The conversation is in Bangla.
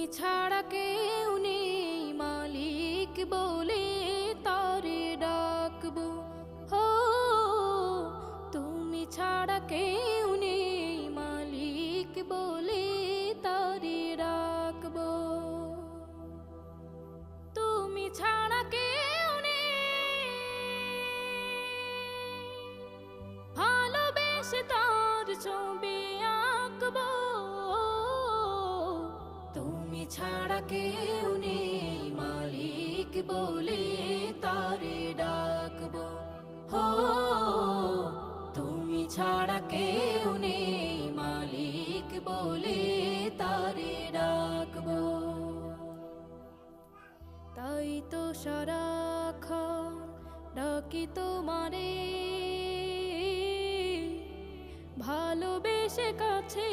তুমি ছাড়া কেউ নেই মালিক বলে তারে ডাকবো। হো তুমি ছাড়া কেউ নেই মালিক বলে তারে ডাকবো। তুমি ছাড়া কেউ নেই ভালোবেসে তার ছবি আঁকবো। তুমি ছাড়া কেউ নেই মালিক বলে তারে ডাকবো। হো তুমি ছাড়া কেউ নেই মালিক বলে তারে ডাকবো। তাই তো সারাক্ষণ ডাকি তোমারে, ভালোবেসে কাছে